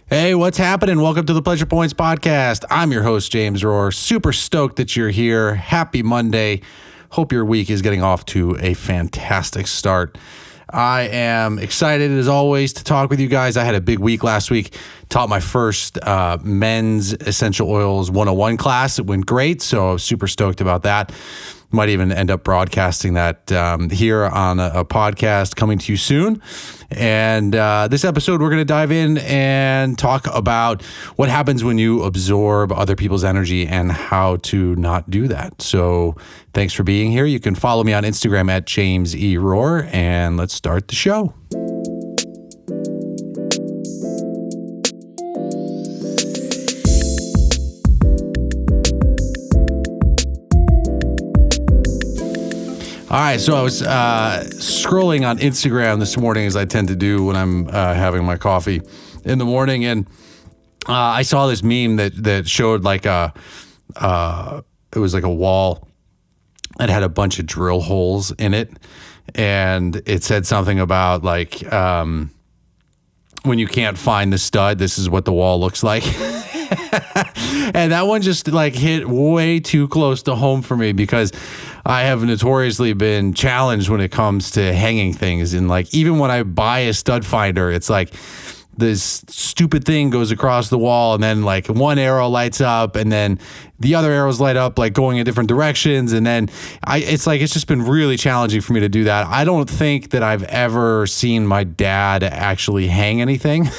Hey, what's happening? Welcome to the Pleasure Points podcast. I'm your host, James Rohr. Super stoked that you're here. Happy Monday. Hope your week is getting off to a fantastic start. I am excited, as always, to talk with you guys. I had a big week last week. Taught my first men's essential oils 101 class. It went great, so I was super stoked about that. Might even end up broadcasting that here on a podcast coming to you soon. And this episode, we're going to dive in and talk about what happens when you absorb other people's energy and how to not do that. So thanks for being here. You can follow me on Instagram at James E. Rohr, and let's start the show. All right, so I was scrolling on Instagram this morning, as I tend to do when I'm having my coffee in the morning, and I saw this meme that showed like it was like a wall that had a bunch of drill holes in it, and it said something about like when you can't find the stud, this is what the wall looks like. And that one just like hit way too close to home for me because I have notoriously been challenged when it comes to hanging things. And like, even when I buy a stud finder, it's like this stupid thing goes across the wall and then like one arrow lights up and then the other arrows light up like going in different directions. And then it's just been really challenging for me to do that. I don't think that I've ever seen my dad actually hang anything.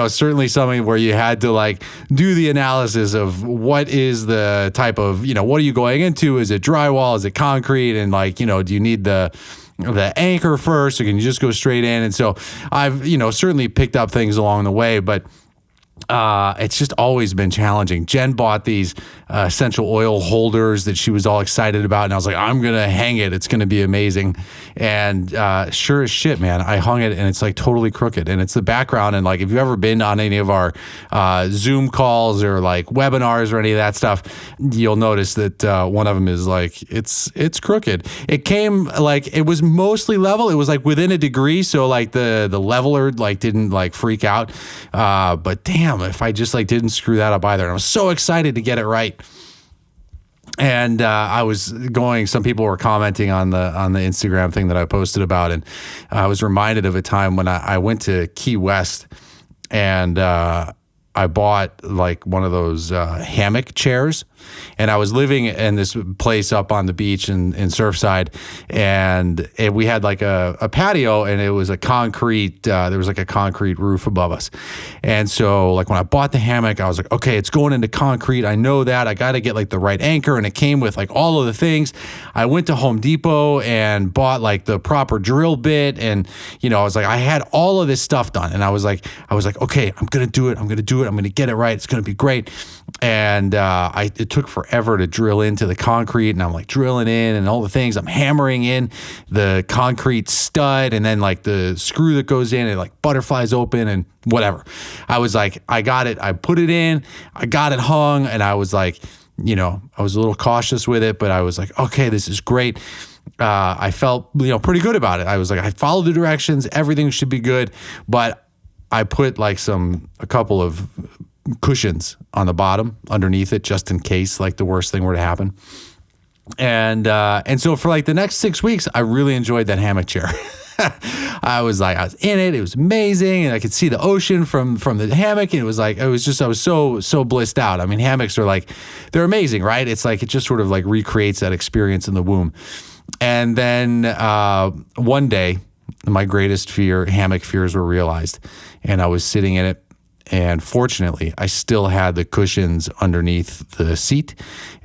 Certainly something where you had to like do the analysis of what is the type of, what are you going into? Is it drywall? Is it concrete? And like, do you need the anchor first, or can you just go straight in? And so I've, certainly picked up things along the way, but it's just always been challenging. Jen bought these essential oil holders that she was all excited about, and I was like, I'm gonna hang it. It's gonna be amazing. And sure as shit, man, I hung it, and it's like totally crooked. And it's the background. And like, if you've ever been on any of our Zoom calls or like webinars or any of that stuff, you'll notice that one of them is like it's crooked. It came like it was mostly level. It was like within a degree, so like the leveler like didn't like freak out. But damn, if I just like didn't screw that up either. And I was so excited to get it right. And I was some people were commenting on the Instagram thing that I posted about. And I was reminded of a time when I went to Key West and I bought like one of those hammock chairs. And I was living in this place up on the beach in Surfside, and we had like a patio, and it was a concrete, there was like a concrete roof above us. And so like when I bought the hammock, I was like, okay, it's going into concrete. I know that. I got to get like the right anchor, and it came with like all of the things. I went to Home Depot and bought like the proper drill bit, and I was like, I had all of this stuff done, and I was like, okay, I'm going to do it. I'm going to get it right. It's going to be great. And it took forever to drill into the concrete, and I'm like drilling in and all the things. I'm hammering in the concrete stud, and then like the screw that goes in, it like butterflies open and whatever. I was like, I got it. I put it in. I got it hung, and I was like, I was a little cautious with it, but I was like, okay, this is great. I felt pretty good about it. I was like, I followed the directions. Everything should be good, but I put like a couple of cushions on the bottom underneath it, just in case like the worst thing were to happen. And so for like the next 6 weeks, I really enjoyed that hammock chair. I was in it. It was amazing. And I could see the ocean from the hammock. And I was so blissed out. I mean, hammocks are they're amazing, right? It's like, it just sort of like recreates that experience in the womb. And then one day, my greatest hammock fears were realized, and I was sitting in it. And fortunately, I still had the cushions underneath the seat,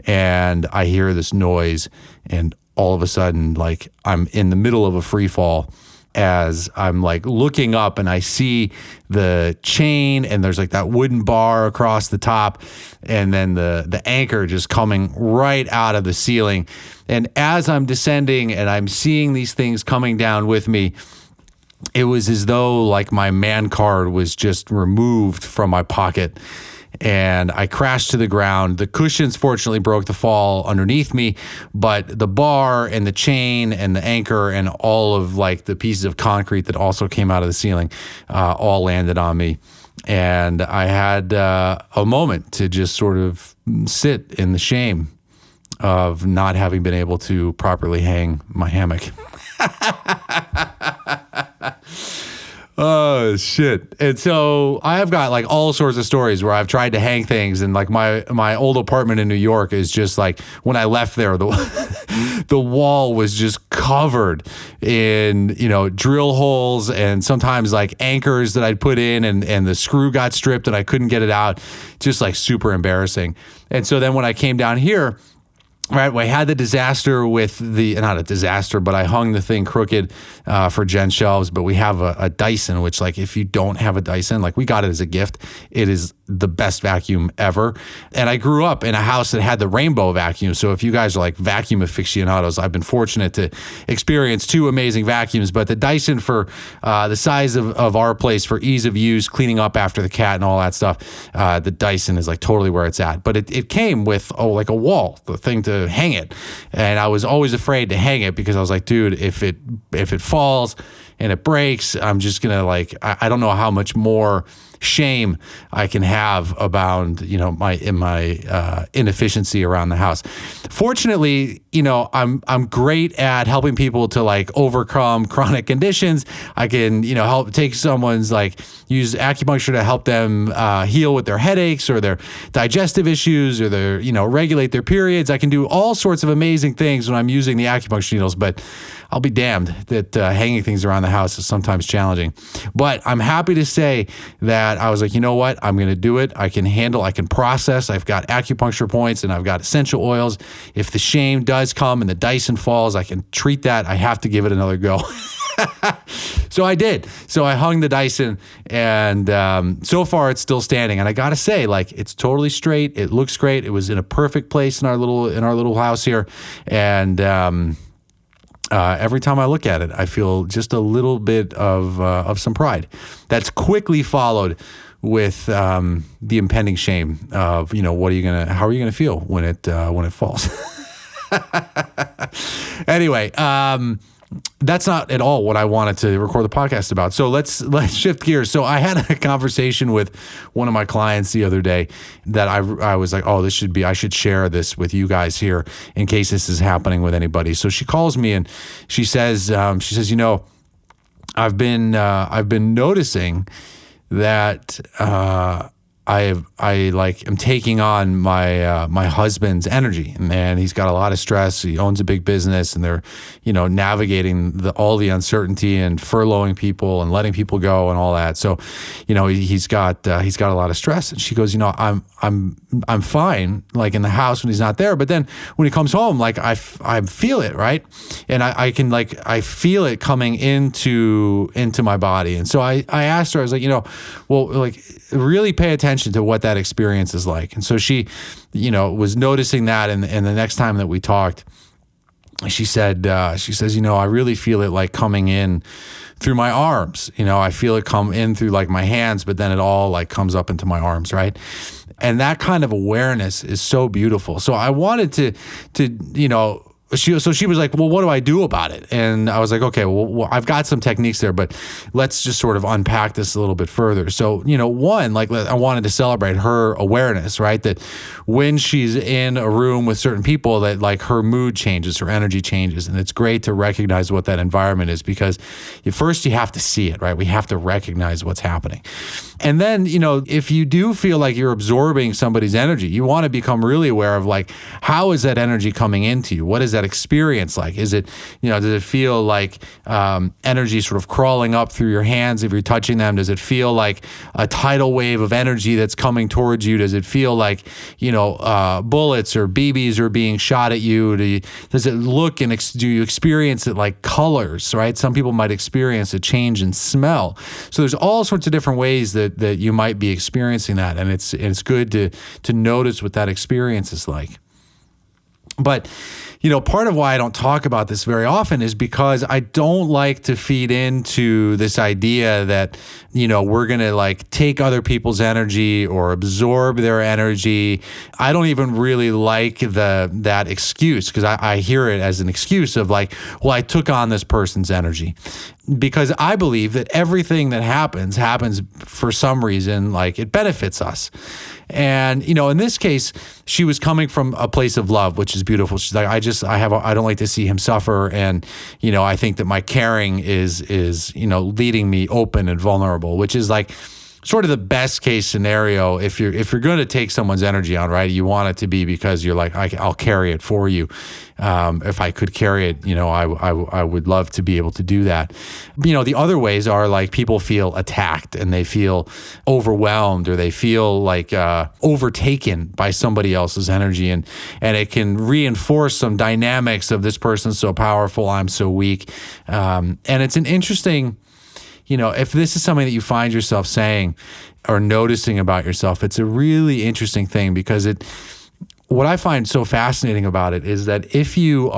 and I hear this noise, and all of a sudden, like I'm in the middle of a free fall as I'm like looking up, and I see the chain, and there's like that wooden bar across the top, and then the anchor just coming right out of the ceiling. And as I'm descending and I'm seeing these things coming down with me, it was as though like my man card was just removed from my pocket. and I crashed to the ground. The cushions fortunately broke the fall underneath me, but the bar and the chain and the anchor and all of like the pieces of concrete that also came out of the ceiling all landed on me. And I had a moment to just sort of sit in the shame of not having been able to properly hang my hammock. Oh, shit. And so I have got like all sorts of stories where I've tried to hang things, and like my old apartment in New York is just like, when I left there, the wall was just covered in, drill holes and sometimes like anchors that I'd put in, and the screw got stripped and I couldn't get it out. Just like super embarrassing. And so then when I came down here, right, I had the disaster with not a disaster, but I hung the thing crooked for Jen's shelves. But we have a Dyson, which, like, if you don't have a Dyson, like, we got it as a gift. It is the best vacuum ever. And I grew up in a house that had the rainbow vacuum. So if you guys are like vacuum aficionados, I've been fortunate to experience two amazing vacuums. But the Dyson, for the size of our place, for ease of use, cleaning up after the cat and all that stuff, the Dyson is like totally where it's at. But it came with like a wall, the thing to hang it. And I was always afraid to hang it because I was like, dude, if it falls and it breaks, I'm just gonna like, I don't know how much more shame I can have about, my inefficiency around the house. Fortunately, I'm great at helping people to like overcome chronic conditions. I can, help take someone's use acupuncture to help them heal with their headaches or their digestive issues or their, regulate their periods. I can do all sorts of amazing things when I'm using the acupuncture needles, but I'll be damned that hanging things around the house is sometimes challenging. But I'm happy to say that I was like, you know what? I'm going to do it. I can handle, I can process. I've got acupuncture points and I've got essential oils. If the shame does come and the Dyson falls, I can treat that. I have to give it another go. So I did. So I hung the Dyson, and so far it's still standing. And I got to say, it's totally straight. It looks great. It was in a perfect place in our little house here. And every time I look at it, I feel just a little bit of some pride. That's quickly followed with the impending shame of, how are you gonna feel when it falls? Anyway, that's not at all what I wanted to record the podcast about. So let's shift gears. So I had a conversation with one of my clients the other day that I was like, oh, I should share this with you guys here in case this is happening with anybody. So she calls me and she says, I've been noticing that I'm taking on my husband's energy, and he's got a lot of stress. He owns a big business, and they're navigating all the uncertainty and furloughing people and letting people go and all that. So he's got a lot of stress. And she goes, I'm fine in the house when he's not there, but then when he comes home, I feel it, right? And I feel it coming into my body. And so I asked her, I was like, really pay attention to what that experience is like. And so she, was noticing that. And the next time that we talked, she says, I really feel it coming in through my arms. I feel it come in through my hands, but then it all comes up into my arms. Right. And that kind of awareness is so beautiful. So I wanted to she was like, well, what do I do about it? And I was like, okay, well, I've got some techniques there, but let's just sort of unpack this a little bit further. So, one, I wanted to celebrate her awareness, right? That when she's in a room with certain people, that her mood changes, her energy changes. And it's great to recognize what that environment is, because first you have to see it, right? We have to recognize what's happening. And then, if you do feel like you're absorbing somebody's energy, you want to become really aware of how is that energy coming into you? What is that experience like? Is it, does it feel like energy sort of crawling up through your hands if you're touching them? Does it feel like a tidal wave of energy that's coming towards you? Does it feel like, bullets or BBs are being shot at you? Does it look and do you experience it like colors, right? Some people might experience a change in smell. So there's all sorts of different ways that you might be experiencing that. And it's good to notice what that experience is like. But part of why I don't talk about this very often is because I don't like to feed into this idea that, we're going to like take other people's energy or absorb their energy. I don't even really like that excuse, because I hear it as an excuse of like, well, I took on this person's energy. Because I believe that everything that happens for some reason, like it benefits us. And, in this case, she was coming from a place of love, which is beautiful. She's like, I don't like to see him suffer. And, I think that my caring is leading me open and vulnerable, which is like sort of the best case scenario. If you're going to take someone's energy on, right, you want it to be because you're like, I'll carry it for you. If I could carry it, I would love to be able to do that. The other ways are like people feel attacked and they feel overwhelmed, or they feel like overtaken by somebody else's energy, and it can reinforce some dynamics of this person's so powerful, I'm so weak. And it's an interesting, if this is something that you find yourself saying or noticing about yourself, it's a really interesting thing, because what I find so fascinating about it is that if you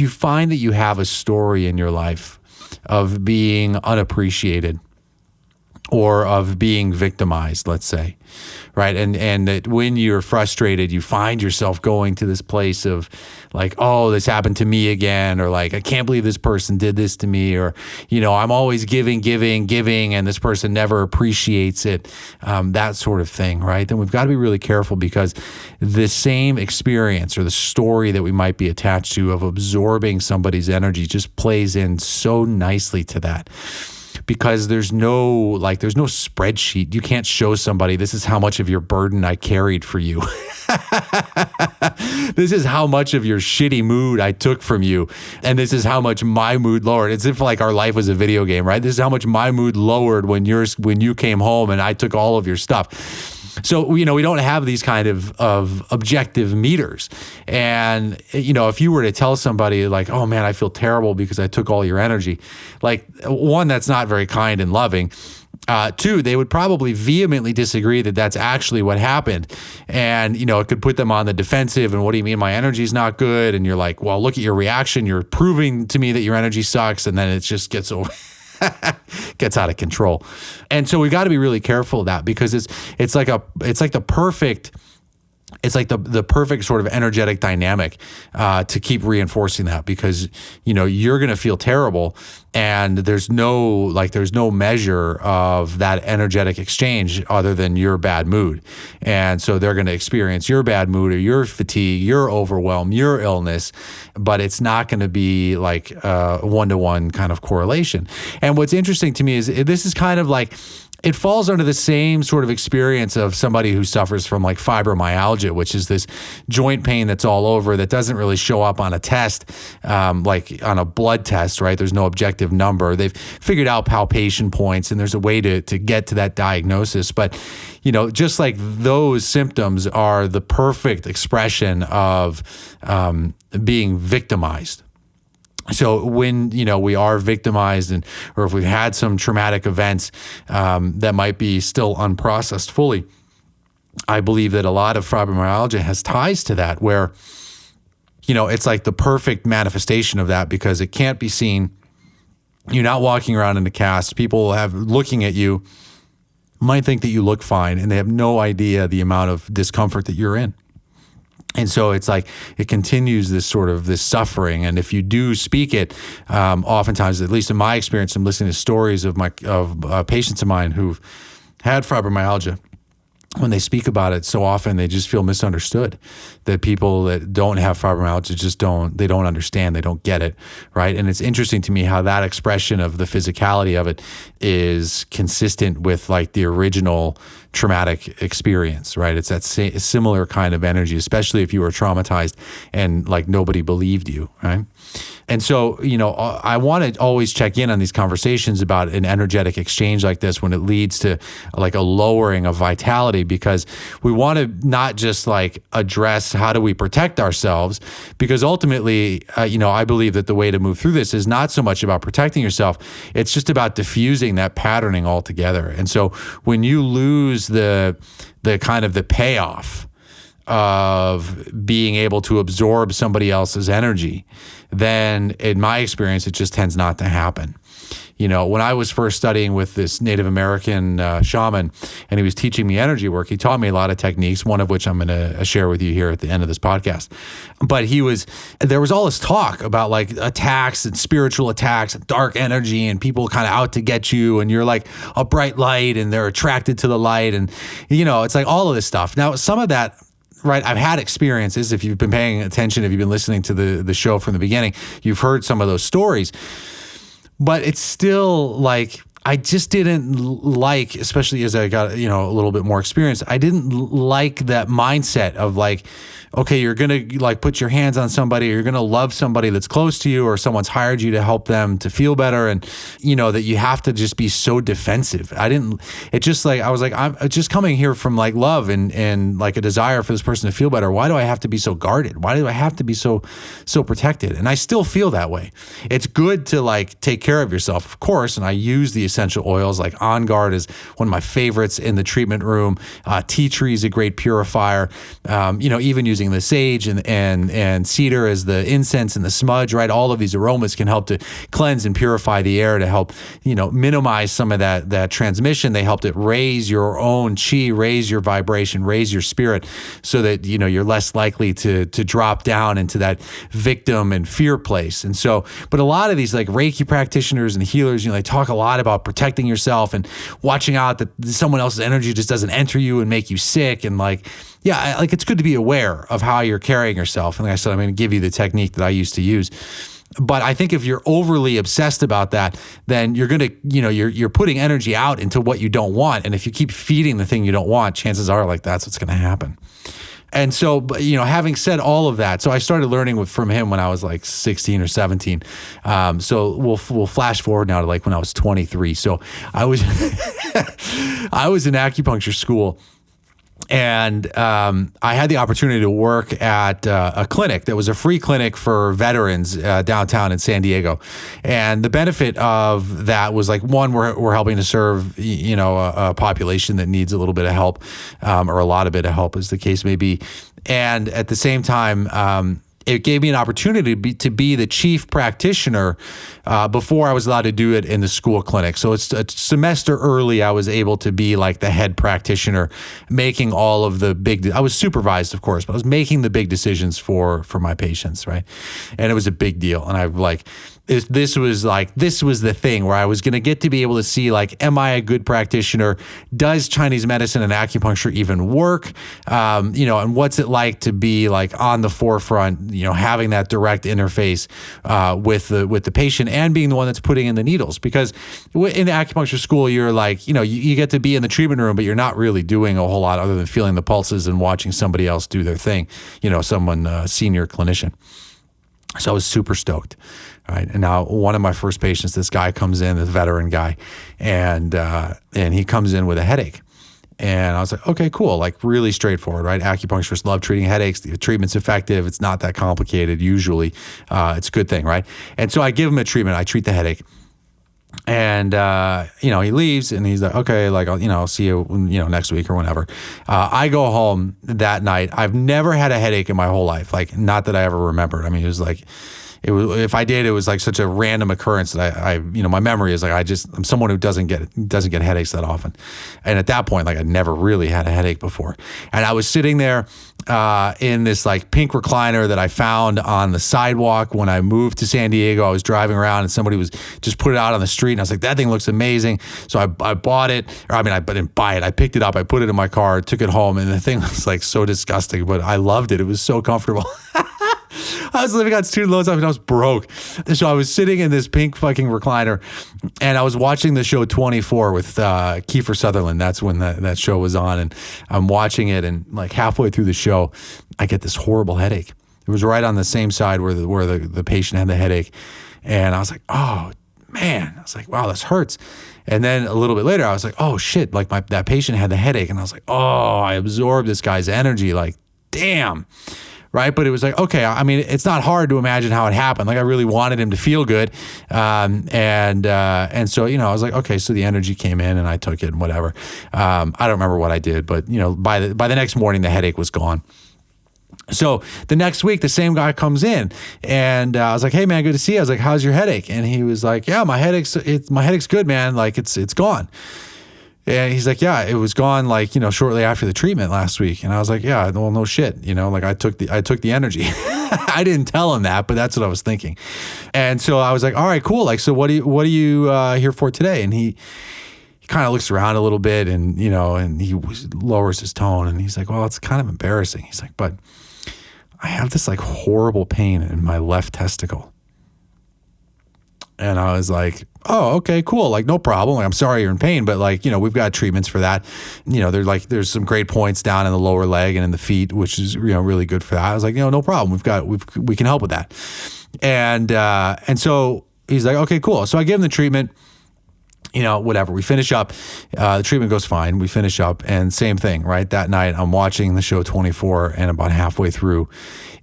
find that you have a story in your life of being unappreciated or of being victimized, let's say, right? And that when you're frustrated, you find yourself going to this place of like, oh, this happened to me again, or like, I can't believe this person did this to me, or, I'm always giving, and this person never appreciates it, that sort of thing, right? Then we've got to be really careful, because the same experience or the story that we might be attached to of absorbing somebody's energy just plays in so nicely to that. Because there's no spreadsheet. You can't show somebody, this is how much of your burden I carried for you. This is how much of your shitty mood I took from you. And this is how much my mood lowered. It's if like our life was a video game, right? This is how much my mood lowered when you came home and I took all of your stuff. So, we don't have these kind of objective meters. And, if you were to tell somebody like, oh man, I feel terrible because I took all your energy, like, one, that's not very kind and loving. Two, they would probably vehemently disagree that that's actually what happened. And, it could put them on the defensive. And what do you mean my energy is not good? And you're like, well, look at your reaction. You're proving to me that your energy sucks. And then it just gets over. Gets out of control. And so we got to be really careful of that, because it's like the perfect sort of energetic dynamic to keep reinforcing that, because you're going to feel terrible, and there's no measure of that energetic exchange other than your bad mood. And so they're going to experience your bad mood or your fatigue, your overwhelm, your illness, but it's not going to be like a one-to-one kind of correlation. And what's interesting to me is this is kind of like, it falls under the same sort of experience of somebody who suffers from like fibromyalgia, which is this joint pain that's all over, that doesn't really show up on a test, like on a blood test, right? There's no objective number. They've figured out palpation points, and there's a way to get to that diagnosis. But, just like those symptoms are the perfect expression of being victimized. So when, we are victimized, or if we've had some traumatic events that might be still unprocessed fully, I believe that a lot of fibromyalgia has ties to that, where, it's like the perfect manifestation of that, because it can't be seen. You're not walking around in a cast. People looking at you might think that you look fine, and they have no idea the amount of discomfort that you're in. And so it's like it continues this suffering. And if you do speak it, oftentimes, at least in my experience, I'm listening to stories of patients of mine who've had fibromyalgia. When they speak about it, so often they just feel misunderstood. That people that don't have fibromyalgia they don't understand, they don't get it, right? And it's interesting to me how that expression of the physicality of it is consistent with like the original traumatic experience, right? It's that similar kind of energy, especially if you were traumatized and like nobody believed you, right? And so, I want to always check in on these conversations about an energetic exchange like this when it leads to like a lowering of vitality, because we want to not just like address how do we protect ourselves, because ultimately, I believe that the way to move through this is not so much about protecting yourself. It's just about diffusing that patterning altogether. And so when you lose the kind of the payoff of being able to absorb somebody else's energy, then in my experience, it just tends not to happen. When I was first studying with this Native American shaman, and he was teaching me energy work, he taught me a lot of techniques, one of which I'm going to share with you here at the end of this podcast. But there was all this talk about like attacks and spiritual attacks and dark energy and people kind of out to get you, and you're like a bright light and they're attracted to the light. And, it's like all of this stuff. Now, some of that, right, I've had experiences. If you've been paying attention, if you've been listening to the show from the beginning, you've heard some of those stories. But it's still like, I just didn't like, especially as I got, a little bit more experience, I didn't like that mindset of like, okay, you're going to like put your hands on somebody, or you're going to love somebody that's close to you, or someone's hired you to help them to feel better. And, that you have to just be so defensive. I was like, I'm just coming here from like love and like a desire for this person to feel better. Why do I have to be so guarded? Why do I have to be so protected? And I still feel that way. It's good to like take care of yourself, of course. And I use the essential oils. Like On Guard is one of my favorites in the treatment room. Tea tree is a great purifier. Even using the sage and cedar as the incense and the smudge, right? All of these aromas can help to cleanse and purify the air to help, minimize some of that transmission. They help to raise your own chi, raise your vibration, raise your spirit, so that, you're less likely to drop down into that victim and fear place. And so, but a lot of these like Reiki practitioners and healers, they talk a lot about protecting yourself and watching out that someone else's energy just doesn't enter you and make you sick. And like, yeah, like it's good to be aware of how you're carrying yourself. And like I said, I'm going to give you the technique that I used to use. But I think if you're overly obsessed about that, then you're going to, you're putting energy out into what you don't want. And if you keep feeding the thing you don't want, chances are like that's what's going to happen. And so, having said all of that, so I started learning from him when I was like 16 or 17. So we'll flash forward now to like when I was 23. So I was in acupuncture school. And I had the opportunity to work at a clinic that was a free clinic for veterans downtown in San Diego. And the benefit of that was like, one, we're helping to serve, a population that needs a little bit of help, or a lot of bit of help, as the case may be. And at the same time, it gave me an opportunity to be the chief practitioner before I was allowed to do it in the school clinic. So it's a semester early, I was able to be like the head practitioner, making all of the I was supervised, of course, but I was making the big decisions for my patients, right? And it was a big deal. And I like, this was the thing where I was going to get to be able to see like, am I a good practitioner? Does Chinese medicine and acupuncture even work? And what's it like to be like on the forefront, having that direct interface with the patient and being the one that's putting in the needles? Because in acupuncture school, you're like, you get to be in the treatment room, but you're not really doing a whole lot other than feeling the pulses and watching somebody else do their thing, someone senior clinician. So I was super stoked. All right. And now one of my first patients, this guy comes in, this veteran guy, and he comes in with a headache. And I was like, okay, cool. Like really straightforward, right? Acupuncturists love treating headaches. The treatment's effective. It's not that complicated. Usually it's a good thing, right? And so I give him a treatment. I treat the headache. And, he leaves and he's like, okay, like, I'll see you, next week or whenever. I go home that night. I've never had a headache in my whole life. Like, not that I ever remembered. I mean, if I did, it was like such a random occurrence that I my memory is like, I'm someone who doesn't get headaches that often. And at that point, like I never really had a headache before. And I was sitting there, in this like pink recliner that I found on the sidewalk when I moved to San Diego. I was driving around and somebody was just put it out on the street. And I was like, that thing looks amazing. So I bought it, I didn't buy it. I picked it up. I put it in my car, took it home. And the thing was like so disgusting, but I loved it. It was so comfortable. I was living on student loans and I was broke. So I was sitting in this pink fucking recliner and I was watching the show 24 with Kiefer Sutherland. That's when that show was on. And I'm watching it and like halfway through the show, I get this horrible headache. It was right on the same side where the patient had the headache. And I was like, oh man, I was like, wow, this hurts. And then a little bit later, I was like, oh shit, like that patient had the headache. And I was like, oh, I absorbed this guy's energy. Like, damn. Right. But it was like, okay, I mean, it's not hard to imagine how it happened. Like I really wanted him to feel good. And so, I was like, okay, so the energy came in and I took it and whatever. I don't remember what I did, but by the next morning, the headache was gone. So the next week, the same guy comes in, and I was like, "Hey man, good to see you." I was like, "How's your headache?" And he was like, "Yeah, my headache's good, man. Like it's gone." And he's like, "Yeah, it was gone like, shortly after the treatment last week." And I was like, "Yeah, well, no shit, like I took the energy." I didn't tell him that, but that's what I was thinking. And so I was like, "All right, cool. Like, so what are you here for today?" And he kind of looks around a little bit, and and he lowers his tone, and he's like, "Well, it's kind of embarrassing." He's like, "But I have this like horrible pain in my left testicle." And I was like, "Oh, okay, cool. Like, no problem. Like, I'm sorry you're in pain, but like, we've got treatments for that. There's some great points down in the lower leg and in the feet, which is, really good for that." I was like, "No problem. We can help with that." And so he's like, "Okay, cool." So I give him the treatment. Whatever. We finish up. The treatment goes fine. We finish up, and same thing, right? That night, I'm watching the show 24, and about halfway through,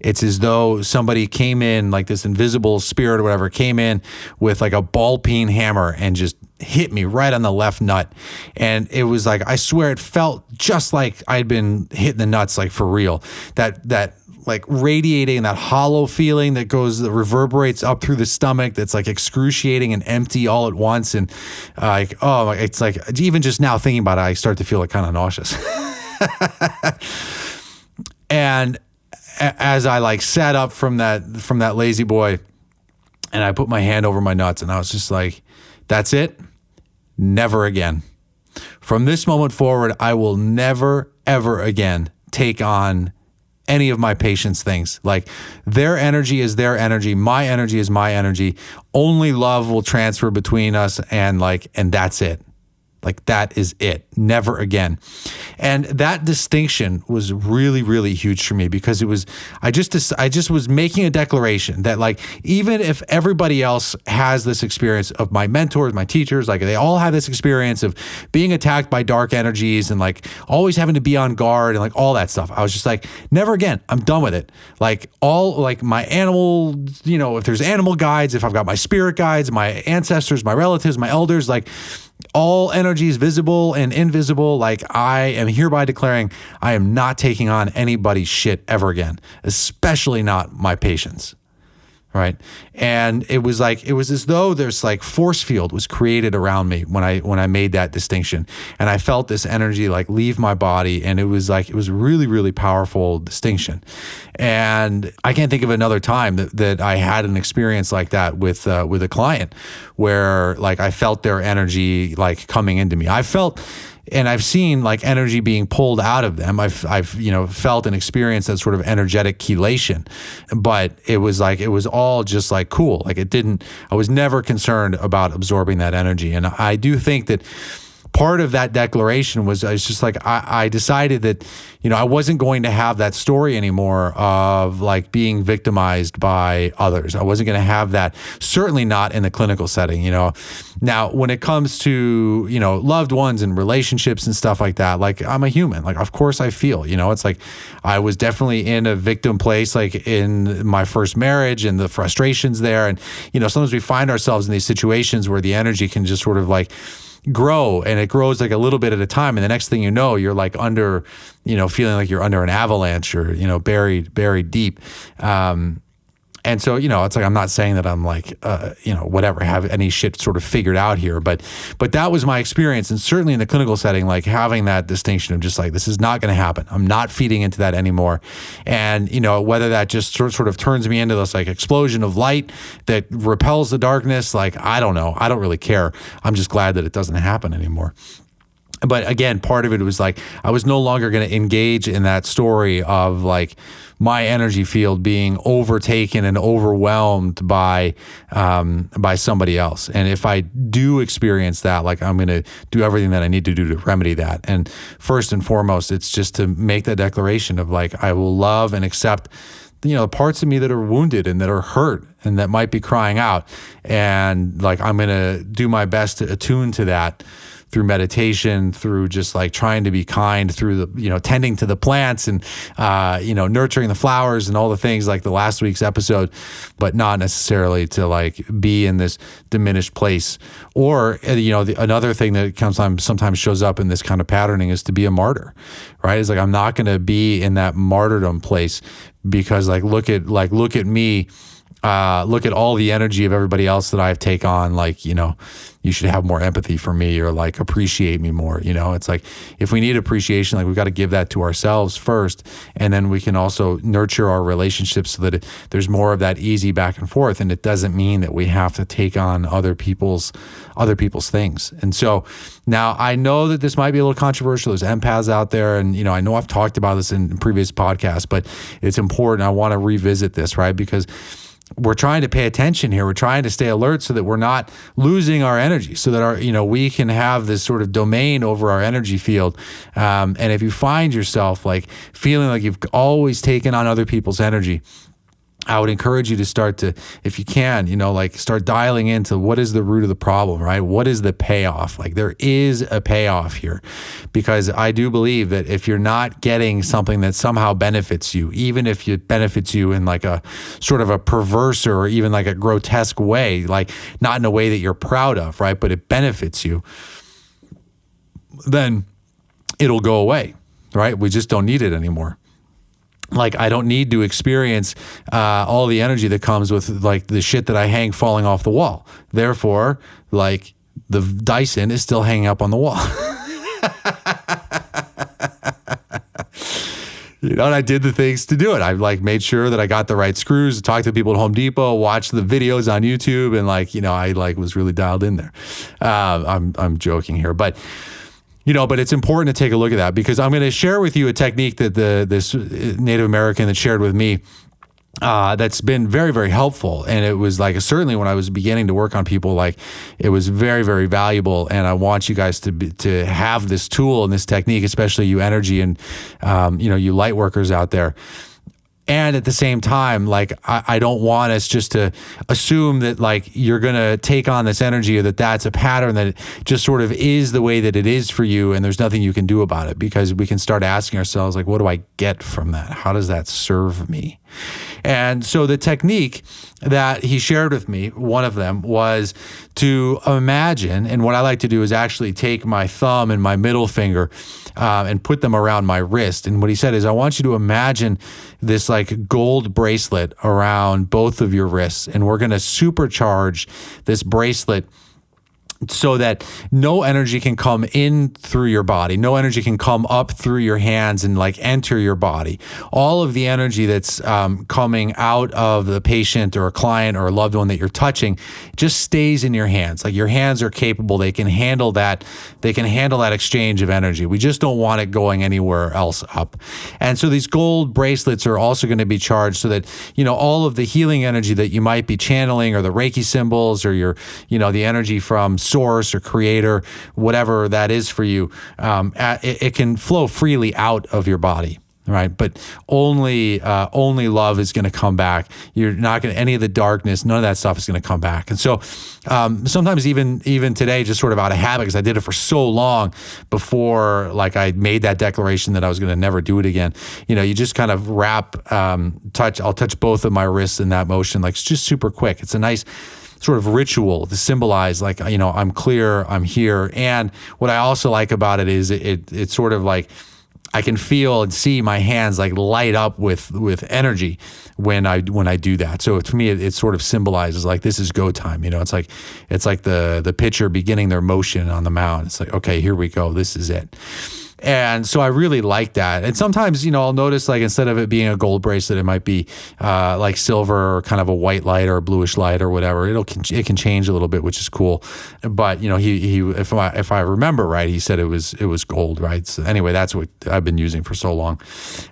it's as though somebody came in, like this invisible spirit or whatever, came in with like a ball peen hammer and just hit me right on the left nut. And it was like, I swear it felt just like I'd been hitting the nuts, like for real. That like radiating, that hollow feeling that reverberates up through the stomach, that's like excruciating and empty all at once. And it's like, even just now thinking about it, I start to feel like kind of nauseous. And as I like sat up from that lazy boy, and I put my hand over my nuts, and I was just like, "That's it. Never again. From this moment forward, I will never, ever again take on any of my patients' things. Like, their energy is their energy. My energy is my energy. Only love will transfer between us, and that's it. Like, that is it. Never again." And that distinction was really, really huge for me, because I just was making a declaration that, like, even if everybody else has this experience of my mentors, my teachers, like they all have this experience of being attacked by dark energies and like always having to be on guard and like all that stuff. I was just like, never again. I'm done with it. Like, all like my animal, if there's animal guides, if I've got my spirit guides, my ancestors, my relatives, my elders, like, all energies, visible and invisible, like, I am hereby declaring I am not taking on anybody's shit ever again, especially not my patients. Right. And it was as though there's like force field was created around me when I made that distinction. And I felt this energy like leave my body. And it was a really, really powerful distinction. And I can't think of another time that I had an experience like that with a client where like I felt their energy like coming into me. I felt, and I've seen like energy being pulled out of them. I've felt and experienced that sort of energetic chelation, but it was all just like cool. Like, I was never concerned about absorbing that energy. And I do think that part of that declaration was, it's just like, I decided that, I wasn't going to have that story anymore of like being victimized by others. I wasn't going to have that, certainly not in the clinical setting, Now, when it comes to, loved ones and relationships and stuff like that, like, I'm a human. Like, of course I feel, it's like I was definitely in a victim place, like in my first marriage and the frustrations there. And, sometimes we find ourselves in these situations where the energy can just sort of like grow, and it grows like a little bit at a time, and the next thing you know, you're like under, feeling like you're under an avalanche or buried deep. And so, it's like, I'm not saying that I'm like, whatever, have any shit sort of figured out here, but that was my experience. And certainly in the clinical setting, like having that distinction of just like, this is not going to happen. I'm not feeding into that anymore. And, whether that just sort of turns me into this like explosion of light that repels the darkness, like, I don't know. I don't really care. I'm just glad that it doesn't happen anymore. But again, part of it was like, I was no longer going to engage in that story of like my energy field being overtaken and overwhelmed by somebody else. And if I do experience that, like, I'm going to do everything that I need to do to remedy that. And first and foremost, it's just to make that declaration of like, I will love and accept the parts of me that are wounded and that are hurt and that might be crying out. And like, I'm going to do my best to attune to that through meditation, through just like trying to be kind, through the, tending to the plants and, nurturing the flowers and all the things like the last week's episode, but not necessarily to like be in this diminished place. Or, another thing that sometimes shows up in this kind of patterning is to be a martyr, right? It's like, I'm not going to be in that martyrdom place because look at me. Look at all the energy of everybody else that I've taken on. Like, you should have more empathy for me, or like appreciate me more. It's like, if we need appreciation, like we've got to give that to ourselves first. And then we can also nurture our relationships so that there's more of that easy back and forth. And it doesn't mean that we have to take on other people's things. And so now I know that this might be a little controversial. There's empaths out there. And, I know I've talked about this in previous podcasts, but it's important. I want to revisit this, right? Because we're trying to pay attention here. We're trying to stay alert so that we're not losing our energy, so that we can have this sort of domain over our energy field. And if you find yourself like feeling like you've always taken on other people's energy, I would encourage you to start to, if you can, start dialing into what is the root of the problem, right? What is the payoff? Like, there is a payoff here, because I do believe that if you're not getting something that somehow benefits you, even if it benefits you in like a sort of a perverse or even like a grotesque way, like not in a way that you're proud of, right? But it benefits you, then it'll go away, right? We just don't need it anymore. Like, I don't need to experience all the energy that comes with like the shit that I hang falling off the wall. Therefore, like, the Dyson is still hanging up on the wall. And I did the things to do it. I like made sure that I got the right screws, talked to people at Home Depot, watched the videos on YouTube, and I was really dialed in there. I'm joking here, but it's important to take a look at that, because I'm going to share with you a technique that this Native American that shared with me that's been very, very helpful. And it was like, certainly when I was beginning to work on people, like, it was very, very valuable. And I want you guys to have this tool and this technique, especially you energy and, you light workers out there. And at the same time, like, I don't want us just to assume that like you're going to take on this energy, or that that's a pattern that just sort of is the way that it is for you, and there's nothing you can do about it, because we can start asking ourselves, like, what do I get from that? How does that serve me? And so the technique that he shared with me, one of them was to imagine, and what I like to do is actually take my thumb and my middle finger and put them around my wrist. And what he said is, I want you to imagine this like gold bracelet around both of your wrists, and we're going to supercharge this bracelet so that no energy can come in through your body. No energy can come up through your hands and like enter your body. All of the energy that's coming out of the patient or a client or a loved one that you're touching just stays in your hands. Like, your hands are capable. They can handle that. They can handle that exchange of energy. We just don't want it going anywhere else up. And so these gold bracelets are also going to be charged so that, all of the healing energy that you might be channeling, or the Reiki symbols, or your, the energy from source or creator, whatever that is for you, it can flow freely out of your body, right? But only love is going to come back. You're not going to, any of the darkness, none of that stuff is going to come back. And so sometimes even today, just sort of out of habit, because I did it for so long before like I made that declaration that I was going to never do it again. You just kind of I'll touch both of my wrists in that motion. Like, it's just super quick. It's a nice sort of ritual to symbolize, like, I'm clear, I'm here. And what I also like about it is it's sort of like, I can feel and see my hands like light up with energy when I do that. So to me, it sort of symbolizes like, this is go time. It's like the pitcher beginning their motion on the mound. It's like, okay, here we go. This is it. And so I really like that. And sometimes, I'll notice, like, instead of it being a gold bracelet, it might be like silver or kind of a white light or a bluish light or whatever. It can change a little bit, which is cool. But he if I remember right, he said it was gold, right? So anyway, that's what I've been using for so long.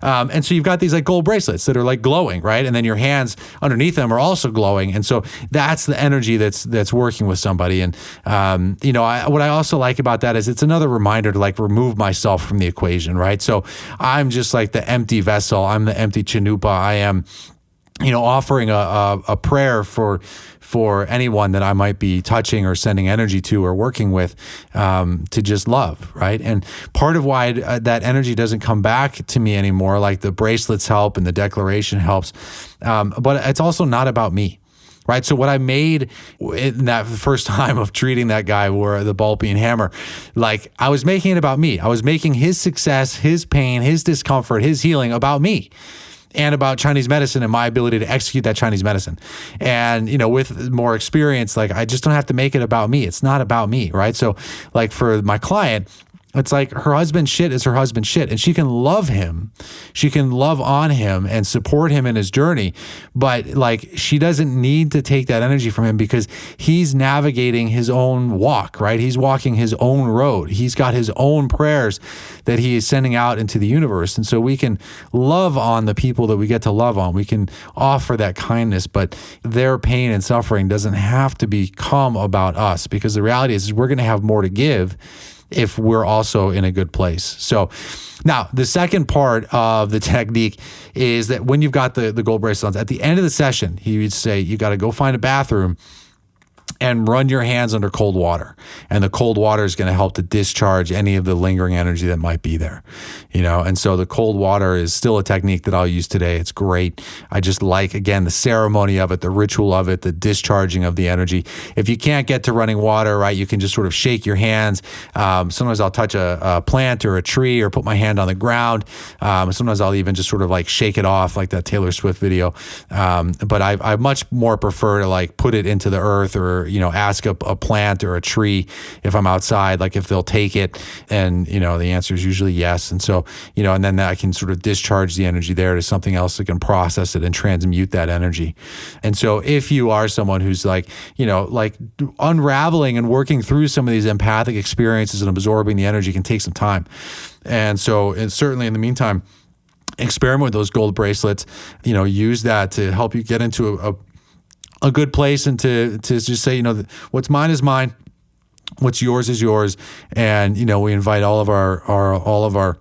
And so you've got these like gold bracelets that are like glowing, right? And then your hands underneath them are also glowing. And so that's the energy that's working with somebody. And what I also like about that is it's another reminder to like remove myself from the equation, right? So I'm just like the empty vessel. I'm the empty chanupa. I am offering a prayer for anyone that I might be touching or sending energy to or working with, to just love, right? And part of why that energy doesn't come back to me anymore, like the bracelets help and the declaration helps, but it's also not about me. Right. So what I made in that first time of treating that guy with the ball peen hammer, like I was making it about me. I was making his success, his pain, his discomfort, his healing about me and about Chinese medicine and my ability to execute that Chinese medicine. And, with more experience, like I just don't have to make it about me. It's not about me. Right. So like for my client, it's like her husband's shit is her husband's shit, and she can love him. She can love on him and support him in his journey. But like, she doesn't need to take that energy from him because he's navigating his own walk, right? He's walking his own road. He's got his own prayers that he is sending out into the universe. And so we can love on the people that we get to love on. We can offer that kindness, but their pain and suffering doesn't have to become about us, because the reality is we're going to have more to give if we're also in a good place. So now the second part of the technique is that when you've got the gold bracelets, at the end of the session, he would say, you got to go find a bathroom and run your hands under cold water. And the cold water is going to help to discharge any of the lingering energy that might be there, And so the cold water is still a technique that I'll use today. It's great. I just like, again, the ceremony of it, the ritual of it, the discharging of the energy. If you can't get to running water, right, you can just sort of shake your hands. Sometimes I'll touch a plant or a tree or put my hand on the ground. Sometimes I'll even just sort of like shake it off, like that Taylor Swift video. But I much more prefer to like put it into the earth, or ask a plant or a tree if I'm outside, like if they'll take it. And, the answer is usually yes. And so, and then I can sort of discharge the energy there to something else that can process it and transmute that energy. And so if you are someone who's like, like unraveling and working through some of these empathic experiences and absorbing the energy can take some time. And so, and certainly in the meantime, experiment with those gold bracelets, use that to help you get into a good place, and to just say, what's mine is mine, what's yours is yours. And, we invite all of our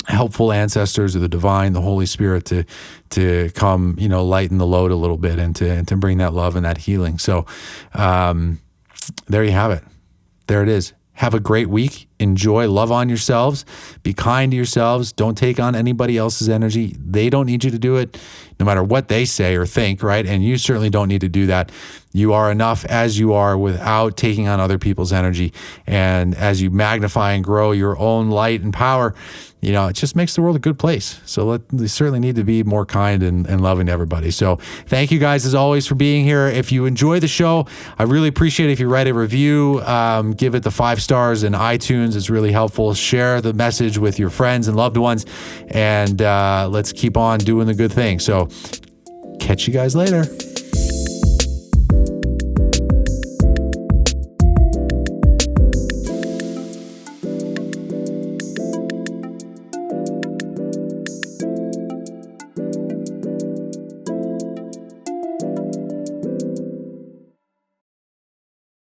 helpful ancestors, or the divine, the Holy Spirit, to come, lighten the load a little bit, and to bring that love and that healing. So, there you have it. There it is. Have a great week. Enjoy. Love on yourselves. Be kind to yourselves. Don't take on anybody else's energy. They don't need you to do it, no matter what they say or think, right? And you certainly don't need to do that. You are enough as you are without taking on other people's energy. And as you magnify and grow your own light and power, it just makes the world a good place. So we certainly need to be more kind and loving to everybody. So thank you guys, as always, for being here. If you enjoy the show, I really appreciate it if you write a review, give it the 5 stars in iTunes. It's really helpful. Share the message with your friends and loved ones, and let's keep on doing the good thing. So catch you guys later.